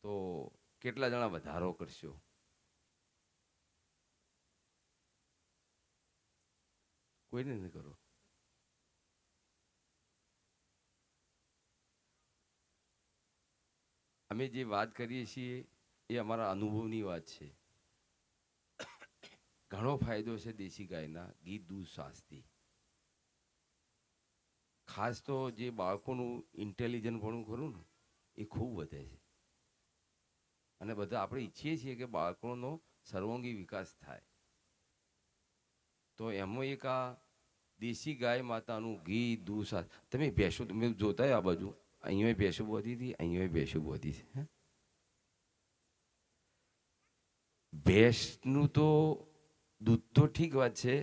તો કેટલા જણા વધારો કરશો? કોઈને નહીં કરો. અમે જે વાત કરીએ છીએ એ અમારા અનુભવની વાત છે. ઘણો ફાયદો છે દેશી ગાયના ઘી દૂધ છાશથી. ખાસ તો જે બાળકોનું ઇન્ટેલિજન્ટ પણ ખરું ને એ ખૂબ વધે છે. અને બધા આપણે ઈચ્છીએ છીએ કે બાળકોનો સર્વાંગી વિકાસ થાય. તો એમાં એક આ દેશી ગાય માતાનું ઘી દૂધ છાશ. તમે ભેંસો તમે જોતા આ બાજુ અહીંયા ભેંસો બોધી હતી, અહીંયા ભેંસો બોધી છે. ભેંસનું તો દૂધ તો ઠીક વાત છે,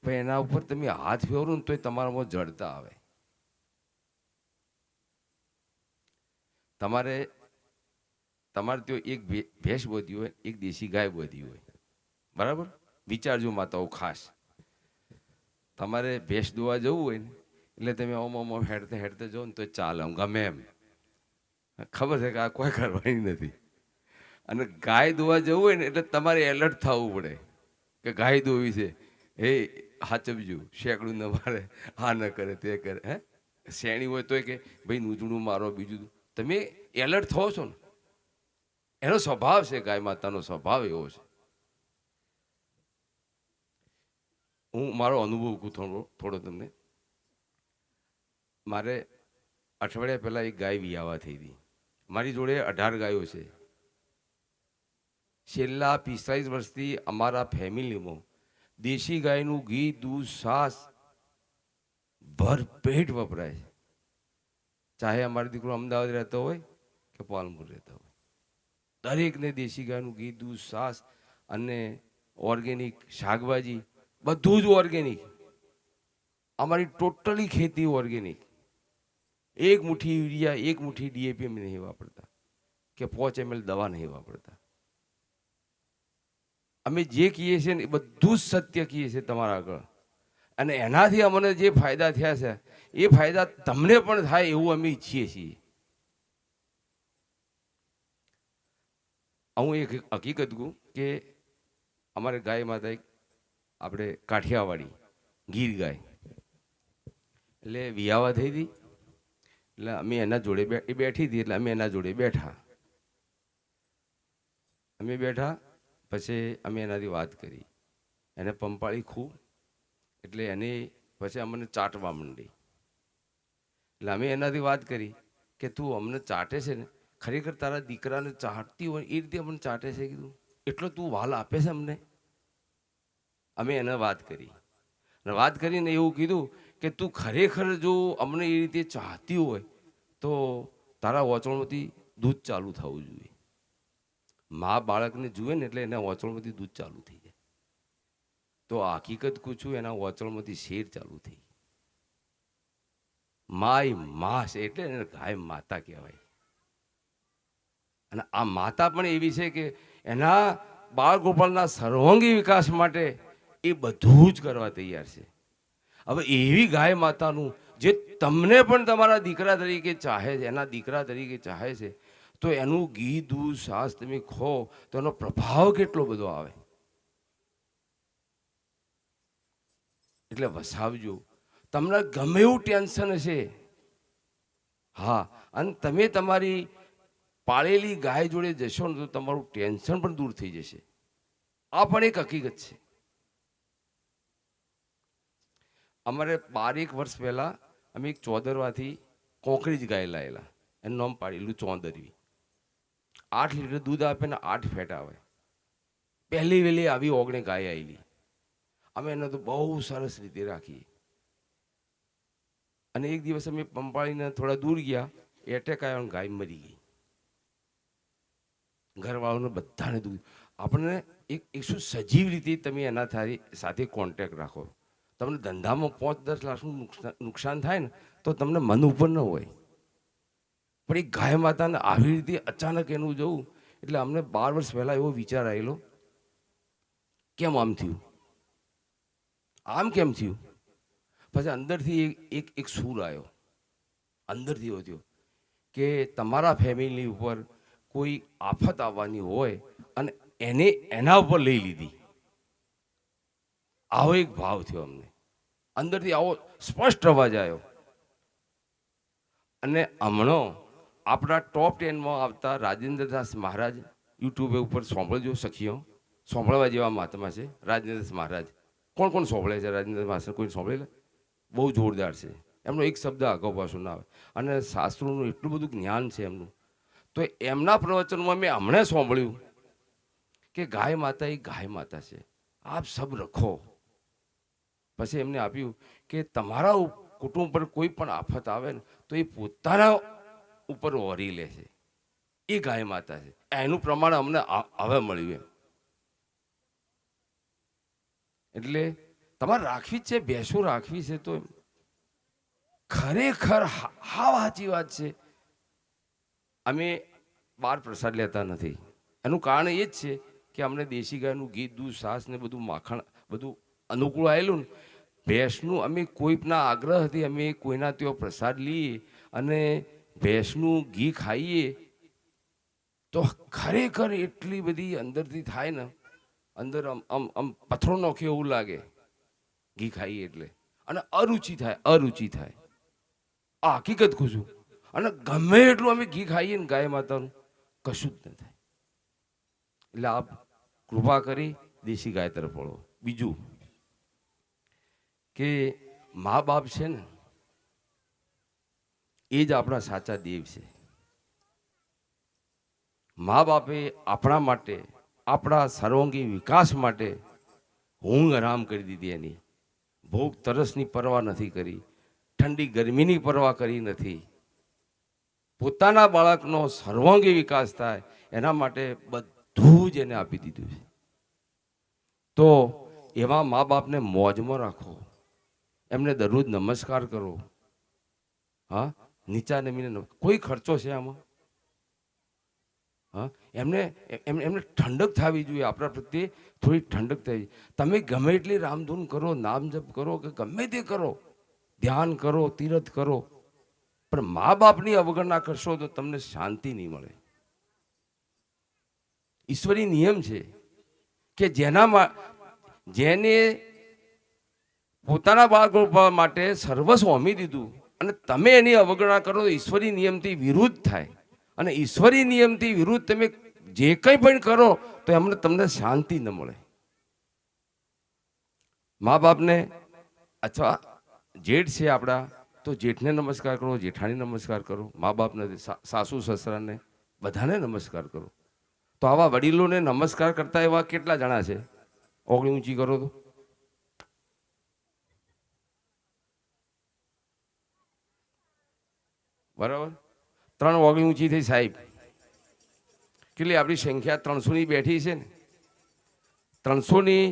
પણ એના ઉપર તમે હાથ ફેરવો ને તો તમારામાં જડતા આવે. તમારે ત્યાં એક ભેંસ બોધી હોય, એક દેશી ગાય બોધી હોય, બરાબર? વિચારજો માતાઓ ખાસ. તમારે ભેંસ દોવા જવું હોય ને એટલે તમે ઓમ હેડતે હેડતે જાઓ ને તો ચાલે, ગમે એમ. ખબર છે કે આ કોઈ કરવાની નથી. અને ગાય દોવા જવું હોય ને એટલે તમારે એલર્ટ થવું પડે કે ગાય દોવી છે. હે હાચવજો, શેકડું ન મારે, આ ન કરે તે કરે. હે શેણી હોય તોય કે ભાઈ નૂજણું મારો, બીજું તમે એલર્ટ થો છો ને. એનો સ્વભાવ છે, ગાય માતાનો સ્વભાવ એવો છે. હું મારો અનુભવ કહું થોડો તમને. મારે અઠવાડિયા પહેલાં એક ગાય વિયાવા થઈ હતી. મારી જોડે 18 ગાયો છે. છેલ્લા 45 વર્ષથી અમારા ફેમિલીમાં દેશી ગાયનું ઘી દૂધ છાશ ભરપેટ વપરાય છે. ચાહે અમારો દીકરો અમદાવાદ રહેતો હોય કે પાલનપુર રહેતો હોય, દરેકને દેશી ગાયનું ઘી દૂધ છાશ અને ઓર્ગેનિક શાકભાજી બધું જ ઓર્ગેનિક. અમારી ટોટલી ખેતી ઓર્ગેનિક. એક મુઠ્ઠી યુરિયા, એક મુઠ્ઠી ડીએપી અમે નહીં વાપરતા કે 5 ml દવા નહીં વાપરતા. અમે જે કહીએ છીએ ને એ બધું જ સત્ય કહીએ છીએ તમારા આગળ. અને એનાથી અમને જે ફાયદા થયા છે એ ફાયદા તમને પણ થાય એવું અમે ઈચ્છીએ છીએ. હું એક હકીકત કહું કે અમારે ગાય માતા એક આપણે કાઠિયાવાડી ગીર ગાય એટલે વિયાવા થઈ હતી. એટલે અમે એના જોડે એ બેઠી હતી એટલે અમે એના જોડે બેઠા. અમે બેઠા પછી અમે એનાથી વાત કરી. એને પંપાળી ખૂબ એટલે એને પછી અમને ચાટવા માંડી. એટલે અમે એનાથી વાત કરી કે તું અમને ચાટે છે ને, ખરેખર તારા દીકરાને ચાટતી હોય એ રીતે અમને ચાટે છે. કીધું એટલો તું વાલ આપે છે અમને. અમે એને વાત કરી અને વાત કરીને એવું કીધું કે તું ખરેખર જો અમને એ રીતે ચાહતી હોય તો તારા ઓચણમાંથી દૂધ ચાલુ થવું જોઈએ. મા બાળકને જુએ ને એટલે એના ઓચણમાંથી દૂધ ચાલુ થઈ જાય. તો હકીકત કહું છું, એના ઓચણમાંથી શેર ચાલુ થઈ. માય મા છે એટલે એને ગાય માતા કહેવાય. અને આ માતા પણ એવી છે કે એના બાળ ગોપાલના સર્વાંગી વિકાસ માટે એ બધું જ કરવા તૈયાર છે. હવે એવી ગાય માતાનું જે તમને પણ તમારા દીકરા તરીકે ચાહે છે, એના દીકરા તરીકે ચાહે છે, તો એનું ઘી દૂધ છાશ તમે ખો તો એનો પ્રભાવ કેટલો બધો આવે. એટલે વસાવજો. તમને ગમે એવું ટેન્શન હશે, હા, અને તમે તમારી પાળેલી ગાય જોડે જશો ને તો તમારું ટેન્શન પણ દૂર થઈ જશે. આ પણ એક હકીકત છે. અમારે 12 વર્ષ પહેલાં અમે એક ચોદરવાથી કોંકરી જ ગાય લાવેલા. એનું નામ પાડેલું ચોંદરવી. 8 લીટર દૂધ આપે ને 8 ફેટ આવે. પહેલી વહેલી આવી ઓગણે ગાય આવેલી. અમે એને તો બહુ સરસ રીતે રાખીએ. અને એક દિવસ અમે પંપાળીને થોડા દૂર ગયા, એટેક આવ્યો, ગાય મરી ગઈ. ઘરવાળાને બધાને દૂધ. આપણને એક શું સજીવ રીતે તમે એના સાથે કોન્ટેક્ટ રાખો. તમને ધંધામાં 5-10 લાખનું નુકસાન થાય ને તો તમને મન ઉપર ન હોય, પણ એ ગાય માતાને આવી રીતે અચાનક એનું જવું એટલે અમને 12 વર્ષ પહેલાં એવો વિચાર આવેલો, કેમ આમ થયું, આમ કેમ થયું. પછી અંદરથી એક સૂર આવ્યો, અંદરથી એવો થયો કે તમારા ફેમિલી ઉપર કોઈ આફત આવવાની હોય અને એને એના ઉપર લઈ લીધી, આવો એક ભાવ થયો અમને અંદરથી, આવો સ્પષ્ટ અવાજ આવ્યો. અને હમણાં આપણા ટોપ 10માં આવતા રાજેન્દ્રદાસ મહારાજ, યુટ્યુબ ઉપર સાંભળજો સખીઓ, સાંભળવા જેવા મહાત્મા છે રાજેન્દ્રદાસ મહારાજ. કોણ કોણ સાંભળે છે રાજેન્દ્રદાસ મહારાજ? કોઈ સાંભળેલા? બહુ જોરદાર છે એમનો, એક શબ્દ આગો પાછો ના આવે, અને શાસ્ત્રોનું એટલું બધું જ્ઞાન છે એમનું. તો એમના પ્રવચનમાં મેં હમણાં સાંભળ્યું કે ગાય માતા એ ગાય માતા છે, આપ સબ રખો. પછી એમને આપ્યું કે તમારા કુટુંબ પર કોઈ પણ આફત આવે ને તો એ પોતાના ઉપર વરી લે છે, એ ગાય માતા છે. એનું પ્રમાણ અમને હવે મળ્યું એમ. એટલે તમારે રાખવી જ છે, ભેંસો રાખવી છે તો ખરેખર હાવ સાચી વાત છે. અમે બહાર પ્રસાદ લેતા નથી, એનું કારણ એ જ છે કે અમને દેશી ગાયનું ઘી, દૂધ, છાશ ને બધું, માખણ બધું અનુકૂળ આવેલું ને. ભેંસનું અમે કોઈના આગ્રહથી અમે કોઈના ત્યાં પ્રસાદ લઈએ અને ભેંસનું ઘી ખાઈએ તો ખરેખર એટલી બધી અંદરથી થાય ને, અંદર આમ પથ્થરો નોખે એવું લાગે ઘી ખાઈએ એટલે, અને અરુચિ થાય, અરુચિ થાય. આ હકીકત કહું છું. અને ગમે એટલું અમે ઘી ખાઈએ ને ગાય માતાનું, કશું જ ન થાય. એટલે આપ કૃપા કરી દેશી ગાય તરફ વળો. બીજું કે મા બાપ છે ને એ જ આપણા સાચા દેવ છે. મા બાપે આપણા માટે, આપણા સર્વાંગી વિકાસ માટે ઊંઘ આરામ કરી દીધી એની. ભૂખ તરસની પરવા નથી કરી, ઠંડી ગરમીની પરવા કરી નથી. પોતાના બાળકનો સર્વાંગી વિકાસ થાય એના માટે બધું જ એને આપી દીધું છે. તો એવા મા બાપને મોજમાં રાખો, એમને દરરોજ નમસ્કાર કરો. હા, નીચા નમીને કોઈ ખર્ચો છે આમાં? હા, એમને એમને ઠંડક થવી જોઈએ, આપણા પ્રત્યે થોડી ઠંડક થવી. તમે ગમે એટલી રામધૂન કરો, નામ જપ કરો કે ગમે તે કરો, ધ્યાન કરો, તીરથ કરો, પણ મા બાપની અવગણના કરશો તો તમને શાંતિ નહીં મળે. ઈશ્વરી નિયમ છે કે જેને પોતાના બાળકો માટે સર્વસ્વ હોમી દીધું અને તમે એની અવગણના કરો તો ઈશ્વરી નિયમથી વિરુદ્ધ થાય. અને ઈશ્વરી નિયમથી વિરુદ્ધ તમે જે કંઈ પણ કરો તો એમને તમને શાંતિ ન મળે. મા બાપને અથવા જેઠ છે આપણા તો જેઠને નમસ્કાર કરો, જેઠાણી નમસ્કાર કરો, મા બાપને, સાસુ સસરાને, બધાને નમસ્કાર કરો. તો આવા વડીલોને નમસ્કાર કરતા એવા કેટલા જણા છે? ઓગળી ઊંચી કરો તો. બરાબર, 3 ઓગળી ઊંચી થઈ સાહેબ. કેટલી આપણી સંખ્યા 300ની બેઠી છે ને, 300ની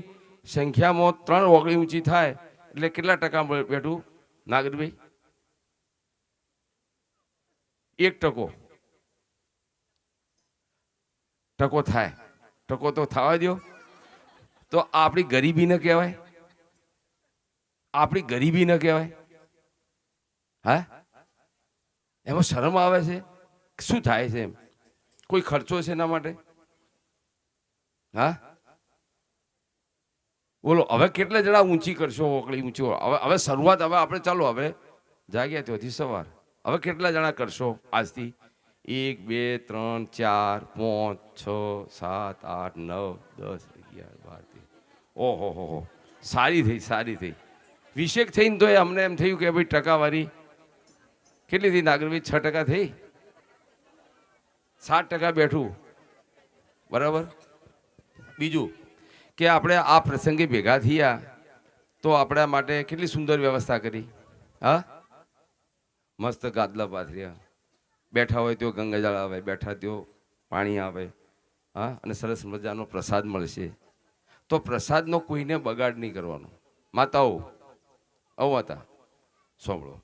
સંખ્યામાં 3 ઓગળી ઊંચી થાય એટલે કેટલા ટકા બેઠું નાગરભાઈ? 1% ટકો થાય. ટકો તો થવા દો. તો આપણી ગરીબી ન કહેવાય? આપણી ગરીબી ન કહેવાય? હા, એમાં શરમ આવે છે? શું થાય છે એમ? કોઈ ખર્ચો છે એના માટે? હા, બોલો હવે કેટલા જણા ઊંચી કરશો? ઓકળી ઊંચી. હવે શરૂઆત, હવે આપણે ચાલો, હવે જાગ્યા ત્યાંથી સવાર. હવે કેટલા જણા કરશો આજથી? 1 2 3 4 5 6 7 8 9 10 11 12. ઓહો હો હો, સારી થઈ, સારી થઈ. 20 થઈને તો અમને એમ થયું કે ભાઈ ટકાવારી કેટલી થઈ નાગરભાઈ? 6% થઈ, 7% બેઠું. બરાબર. બીજું કે આપણે આ પ્રસંગે ભેગા થયા તો આપણા માટે કેટલી સુંદર વ્યવસ્થા કરી. હા, મસ્ત ગાદલા પાથર્યા, બેઠા હોય તો ગંગાજળ આવે, બેઠા તો પાણી આવે. હા, અને સરસ મજાનો પ્રસાદ મળશે. તો પ્રસાદનો કોઈને બગાડ નહીં કરવાનો. માતાઓ, માતા સાંભળો,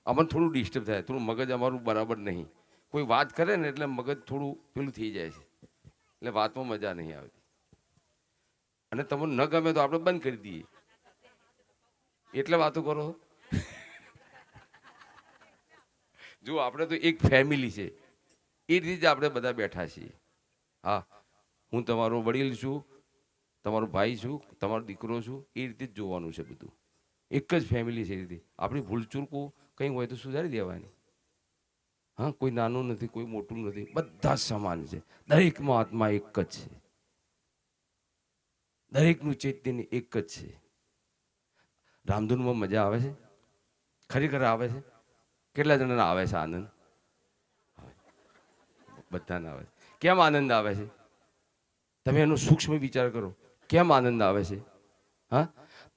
અમને થોડું ડિસ્ટર્બ થાય, થોડું મગજ અમારું બરાબર નહીં. કોઈ વાત કરે ને એટલે મગજ થોડું પેલું થઈ જાય છે, એટલે વાતમાં મજા નહીં આવતી. અને તમને ન ગમે તો આપણે બંધ કરી દઈએ, એટલે વાતો કરો. જો આપણે તો એક ફેમિલી છે, એ રીતે આપણે બધા બેઠા છીએ. હા, હું તમારો વડીલ છું, તમારો ભાઈ છું, તમારો દીકરો છું, એ રીતે જ જોવાનું છે બધું. એક જ ફેમિલી છે. એ રીતે આપણી ભૂલચૂકો કંઈ હોય તો સુધારી દેવાની. હા, કોઈ નાનું નથી, કોઈ મોટું નથી, બધા સમાન છે. દરેકમાં આત્મા એક જ છે, દરેકનું ચૈતન્ય એક જ છે. રામધૂનમાં મજા આવે છે, ખરેખર આવે છે. કેટલા જણાને આવે છે આનંદ? બધાને આવે છે. કેમ આનંદ આવે છે? તમે એનો સૂક્ષ્મ વિચાર કરો. કેમ આનંદ આવે છે? હા,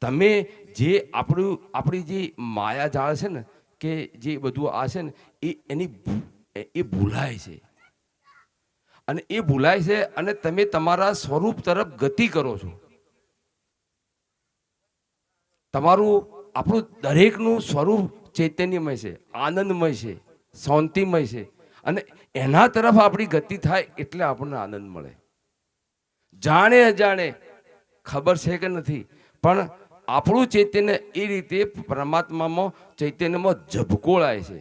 તમે જે આપણી જે માયાજાળ છે ને, કે જે બધું આ છે ને, એ ભૂલાય છે. અને એ ભૂલાય છે અને તમે તમારા સ્વરૂપ તરફ ગતિ કરો છો. તમારું આપણું દરેકનું સ્વરૂપ ચૈતન્યમય છે, આનંદમય છે, શાંતિમય છે. અને એના તરફ આપણી ગતિ થાય એટલે આપણને આનંદ મળે. જાણે અજાણે, ખબર છે કે નથી, પણ આપણું ચૈતન્ય એ રીતે પરમાત્મામાં ચૈતન્યમાં ઝબકોળાય છે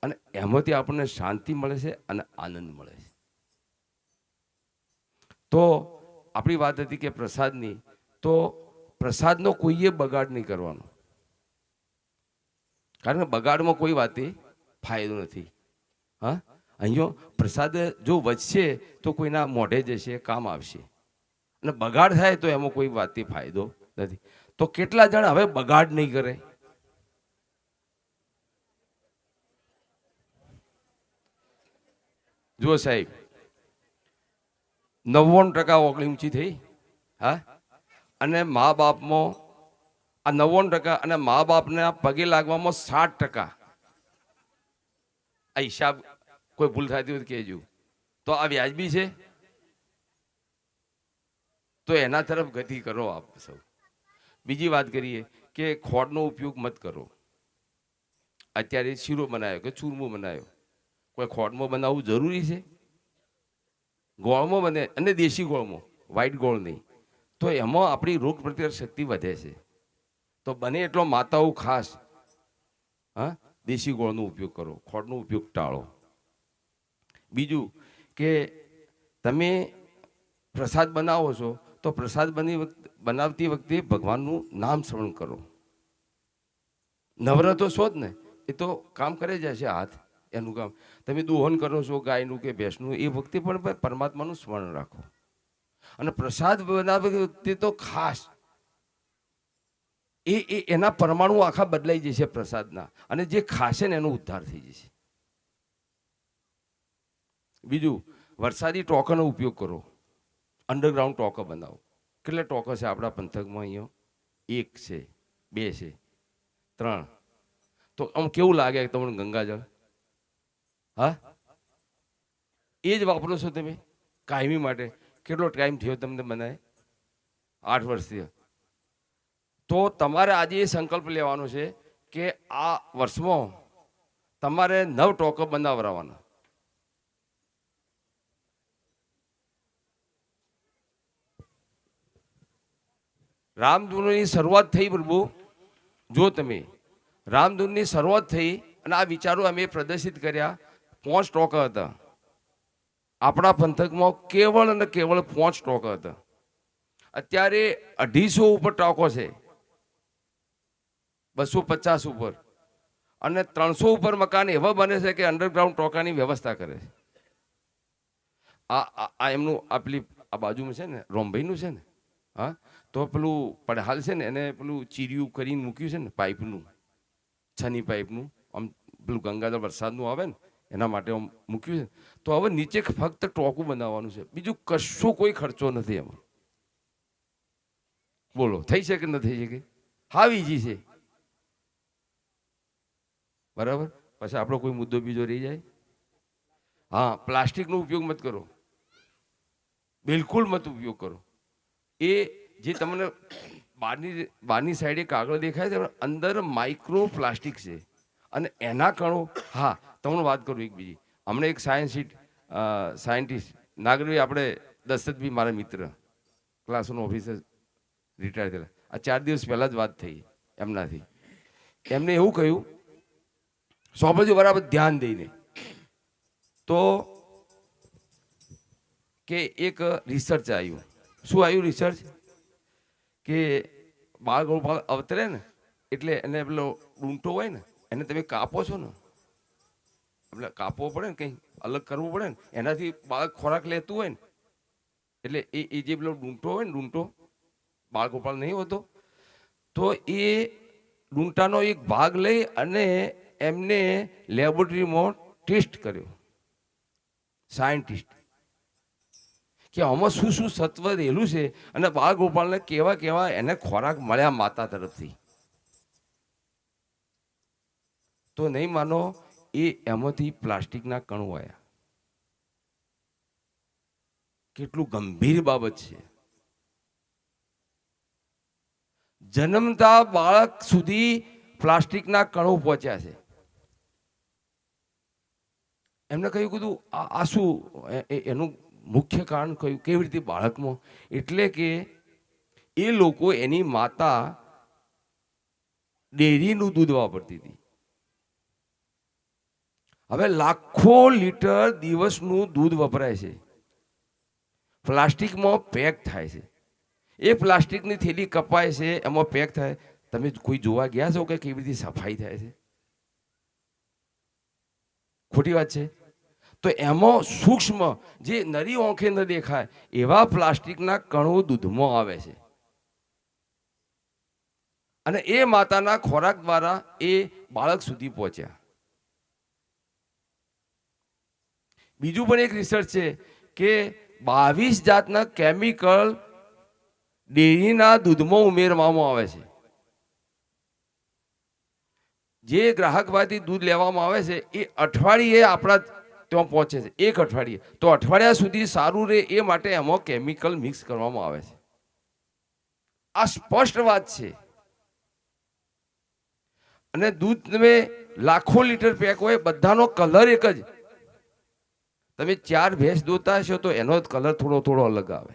અને એમાંથી આપણને શાંતિ મળે છે અને આનંદ મળે છે. તો આપણી વાત હતી કે પ્રસાદની, તો પ્રસાદનો કોઈએ બગાડ નહીં કરવાનો, કારણ કે બગાડમાં કોઈ વાતે ફાયદો નથી. હા, અહીંયા પ્રસાદ જો વધશે તો કોઈના મોઢે જશે, કામ આવશે. અને બગાડ થાય તો એમાં કોઈ વાતે ફાયદો નથી. તો કેટલા જણ હવે બગાડ નહીં કરે? જુઓ સાહેબ, 99% ઓગળી ઊંચી થઈ. હા, અને મા બાપમાં આ 99% અને મા બાપને પગે લાગવામાં 60%. આ હિસાબ કોઈ ભૂલ થતી હોય તો કહેજો. તો આ વ્યાજબી છે? તો એના તરફ ગતિ કરો આપ સૌ. બીજી વાત કરીએ કે ખોળનો ઉપયોગ મત કરો. અત્યારે શીરો બનાવ્યો કે ચૂરમો બનાવ્યો, કોઈ ખોળમાં બનાવવું જરૂરી છે? ગોળમાં બને, અને દેશી ગોળમાં, વ્હાઈટ ગોળ નહીં. તો એમાં આપણી રોગ પ્રતિકારક શક્તિ વધે છે. તો બને એટલો માતાઓ ખાસ હા દેશી ગોળનો ઉપયોગ કરો, ખોળનો ઉપયોગ ટાળો. બીજું કે તમે પ્રસાદ બનાવો છો તો પ્રસાદ બનાવતી વખતે ભગવાનનું નામ સ્મરણ કરો. નવરતો છો જ ને, એ તો કામ કરે જાય છે હાથ, એનું કામ. તમે દોહન કરો છો ગાયનું કે ભેંસનું, એ વખતે પણ પરમાત્માનું સ્મરણ રાખો. અને પ્રસાદ બનાવતી વખતે તો ખાસ એના પરમાણુ આખા બદલાઈ જશે પ્રસાદના, અને જે ખાશે ને એનો ઉદ્ધાર થઈ જશે. બીજું, વરસાદી ટોકનો ઉપયોગ કરો. અંડરગ્રાઉન્ડ ટોકો બનાવો. કેટલા ટોકો છે આપણા પંથકમાં? અહીંયા 1 છે, 2 છે, 3. તો આમ કેવું લાગે તમને ગંગાજળ? હા, એ જ વાપરો છો તમે કાયમી માટે. કેટલો ટાઈમ થયો તમને બનાવે? 8 વર્ષથી. તો તમારે આજે એ સંકલ્પ લેવાનો છે કે આ વર્ષમાં તમારે 9 ટોકો બનાવવાના. રામધૂનની શરૂઆત થઈ પ્રભુ, જો તમે રામધૂનની શરૂઆત થઈ અને આ વિચારો અમે પ્રદર્શિત કર્યા. 5 ટોકા હતા આપણા પંથકમાં, કેવળ અને કેવળ 5 ટોકા હતા. અત્યારે 250 ઉપર ટોકો છે, 250 ઉપર, અને 300 ઉપર મકાન એવા બને છે કે અંડરગ્રાઉન્ડ ટોકાની વ્યવસ્થા કરે છે. આ એમનું આપલી આ બાજુમાં છે ને, રોમભાઈનું છે ને. હા, તો પેલું પડહાલ છે ને, એને પેલું ચીરિયું કરીને મૂક્યું છે ને, પાઇપનું, છની પાઇપનું, આમ પેલું ગંગાજળ વરસાદનું આવે ને એના માટે આમ મૂક્યું છે. તો હવે નીચે ફક્ત ટોકું બનાવવાનું છે, બીજું કશું કોઈ ખર્ચો નથી એમાં. બોલો થઈ શકે ન થઈ શકે? હાવ ઈઝી છે. બરાબર. પછી આપણો કોઈ મુદ્દો બીજો રહી જાય? હા, પ્લાસ્ટિકનો ઉપયોગ મત કરો, બિલકુલ મત ઉપયોગ કરો. એ જે તમને બહારની સાઈડે કાગળ દેખાય છે, અંદર માઇક્રો પ્લાસ્ટિક છે અને એના કણો. હા, તમને વાત કરું એક બીજી. હમણાં એક સાયન્ટિસ્ટ નાગરભાઈ, આપણે દશરથભાઈ, મારા મિત્ર, ક્લાસનો ઓફિસર, રિટાયર થયેલા. આ 4 દિવસ પહેલાં જ વાત થઈ એમનાથી. એમને એવું કહ્યું, 100% બરાબર ધ્યાન દઈને, તો કે એક રિસર્ચ આવ્યું. શું આવ્યું રિસર્ચ? કે બાળ ગોપાલ અવતરે ને એટલે એને પેલો ડૂંટો હોય ને એને તમે કાપો છો ને, એટલે કાપવો પડે ને, કંઈ અલગ કરવું પડે ને, એનાથી બાળક ખોરાક લેતું હોય ને, એટલે એ જે પેલો ડૂંટો હોય ને, ડૂંટો બાળ ગોપાલ નહીં હોતો, તો એ ડૂંટાનો એક ભાગ લઈ અને એમને લેબોરેટરીમાં ટેસ્ટ કર્યો સાયન્ટિસ્ટ, કે આમાં શું શું સત્વ રહેલું છે અને બાળ ગોપાલને કેવા કેવા એને ખોરાક મળ્યા માતા તરફથી. તો નહીં માનો, એ એમાંથી પ્લાસ્ટિકના કણો આવ્યા. કેટલું ગંભીર બાબત છે. જન્મતા બાળક સુધી પ્લાસ્ટિકના કણો પહોંચ્યા છે. એમને કહ્યું કીધું આ શું, એનું મુખ્ય કારણ કયું, કેવી રીતે બાળકમાં? એટલે કે એ લોકો એની માતા ડેરીનું દૂધ વાપરતી હતી. હવે લાખો લીટર દિવસનું દૂધ વપરાય છે, પ્લાસ્ટિકમાં પેક થાય છે. એ પ્લાસ્ટિકની થેલી કપાય છે, એમાં પેક થાય. તમે કોઈ જોવા ગયા છો કે કેવી રીતે સફાઈ થાય છે? ખોટી વાત છે. તો એમાં સૂક્ષ્મ જે નરી આંખે ન દેખાય એવા પ્લાસ્ટિકના કણો દૂધમાં આવે છે અને એ માતાના ખોરાક દ્વારા એ બાળક સુધી પહોંચ્યા. બીજું પણ એક રિસર્ચ છે કે 22 જાતના કેમિકલ ડેરીના દૂધમાં ઉમેરવામાં આવે છે. જે ગ્રાહકમાંથી દૂધ લેવામાં આવે છે એ અઠવાડિયે આપણા ત્યાં પહોંચે છે, એક અઠવાડિયે. તો અઠવાડિયા સુધી સારું રહે એ માટે એમાં કેમિકલ મિક્સ કરવામાં આવે છે. આ સ્પષ્ટ વાત છે. અને દૂધ તમે લાખો લીટર પેક હોય, બધાનો કલર એક જ. તમે 4 ભેંસ દોતા હશો તો એનો કલર થોડો થોડો અલગ આવે.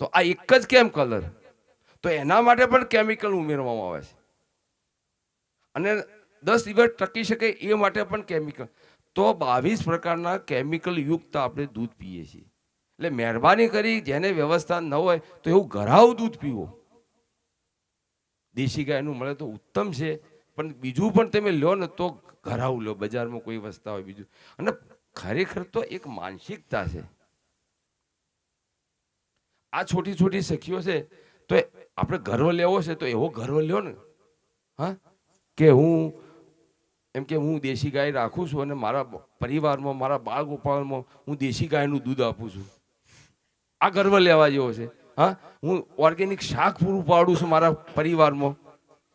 તો આ એક જ કેમ કલર? તો એના માટે પણ કેમિકલ ઉમેરવામાં આવે છે અને 10 દિવસ ટકી શકે એ માટે પણ કેમિકલ. તો 22 પ્રકારના કેમિકલ યુક્ત આપણે દૂધ પીએ છીએ. એટલે મહેરબાની કરી, જેને વ્યવસ્થા ન હોય તો એવું ઘરાવ દૂધ પીવો. દેશી ગાયનું મળે તો ઉત્તમ છે, પણ બીજું પણ તમે લો ને તો ઘરાવ લો, બજારમાં કોઈ વસ્તા હોય બીજું. અને ખરેખર તો એક માનસિકતા છે. આ છોટી છોટી સખીઓ છે, તો આપણે ગર્વ લેવો છે તો એવો ગર્વ લ્યો ને, હા, કે હું દેશી ગાય રાખું છું અને મારા પરિવારમાં, મારા બાળ ગોપાળમાં હું દેશી ગાયનું દૂધ આપું છું. આ ગર્વ લેવા જેવો છે. હા, હું ઓર્ગેનિક શાક પૂરું પાડું છું મારા પરિવારમાં,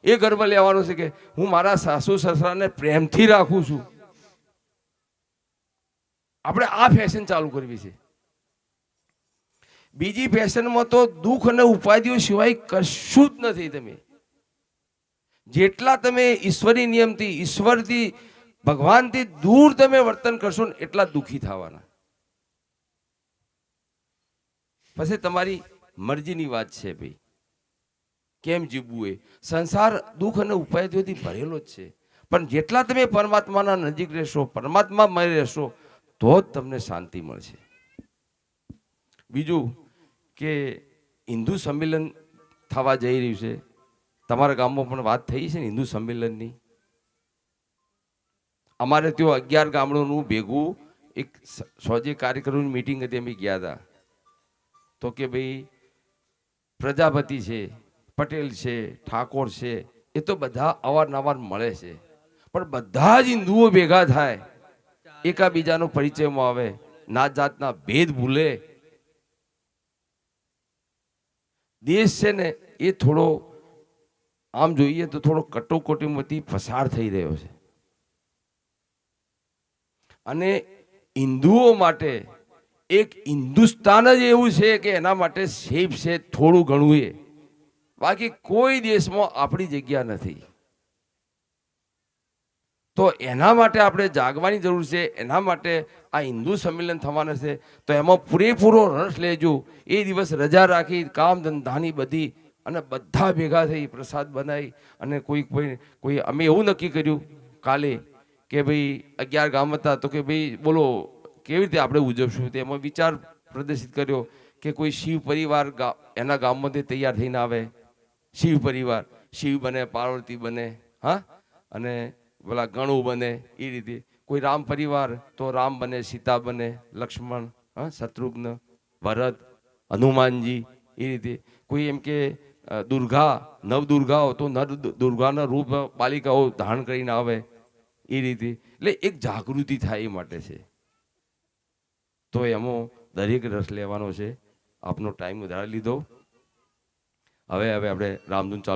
એ ગર્વ લેવાનો છે. કે હું મારા સાસુ સસરાને પ્રેમથી રાખું છું. આપણે આ ફેશન ચાલુ કરવી છે. બીજી ફેશનમાં તો દુઃખ અને ઉપાધિઓ સિવાય કશું જ નથી. તમે જેટલા તમે ઈશ્વરી નિયમથી, ઈશ્વરથી, ભગવાનથી દૂર તમે વર્તન કરશો ને એટલા દુઃખી થવાના. પછી તમારી મરજીની વાત છે ભાઈ, કેમ જીવવું એ. સંસાર દુઃખ અને ઉપાધિઓથી ભરેલો જ છે, પણ જેટલા તમે પરમાત્માના નજીક રહેશો, પરમાત્મામાં રહેશો, તો જ તમને શાંતિ મળશે. બીજું કે હિન્દુ સંમેલન થવા જઈ રહ્યું છે. તમારા ગામમાં પણ વાત થઈ છે ને હિન્દુ સંમેલનની. અમારે ત્યાં 11 ગામડોનું ભેગું એક સોજે કાર્યક્રમની મીટિંગ હતી, અમે ગયા હતા. તો કે ભાઈ પ્રજાપતિ છે, પટેલ છે, ઠાકોર છે, એ તો બધા અવારનવાર મળે છે, પણ બધા જ હિન્દુઓ ભેગા થાય, એકાબીજાનો પરિચયમાં આવે, નાત જાતના ભેદ ભૂલે. દેશ છે ને એ થોડો આમ જોઈએ તો થોડો કટોકટીમાંથી પસાર થઈ રહ્યો છે. અને હિન્દુઓ માટે એક હિન્દુસ્તાન જ એવું છે કે એના માટે સેફ છે થોડું ઘણું એ. બાકી કોઈ દેશમાં આપણી જગ્યા નથી. તો એના માટે આપણે જાગવાની જરૂર છે. એના માટે આ હિન્દુ સંમેલન થવાના છે, તો એમાં પૂરેપૂરો રસ લેજો. એ દિવસ રજા રાખી, કામ ધંધાની બધી, અને બધા ભેગા થઈ પ્રસાદ બનાવી. અને કોઈ અમે એવું નક્કી કર્યું કાલે કે ભાઈ 11 ગામ હતા, તો કે ભાઈ બોલો કેવી રીતે આપણે ઉજવશું તેમાં વિચાર પ્રદર્શિત કર્યો કે કોઈ શિવ પરિવાર એના ગામમાંથી તૈયાર થઈને આવે, શિવ પરિવાર, શિવ બને, પાર્વતી બને, હા, અને પેલા ગણું બને, એ રીતે કોઈ રામ પરિવાર તો રામ બને, સીતા બને, લક્ષ્મણ, હા, શત્રુઘ્ન, ભરત, હનુમાનજી, એ રીતે કોઈ એમ કે દુર્ગા, નવદુર્ગાઓ તો દુર્ગાના રૂપ બાલિકાઓ ધારણ કરીને આવે, એ રીતે. એટલે એક જાગૃતિ થાય એ માટે છે. તો એમાં દરેક રસ લેવાનો છે. આપનો ટાઈમ વધારે લીધો. હવે આપણે રામધૂન ચાલુ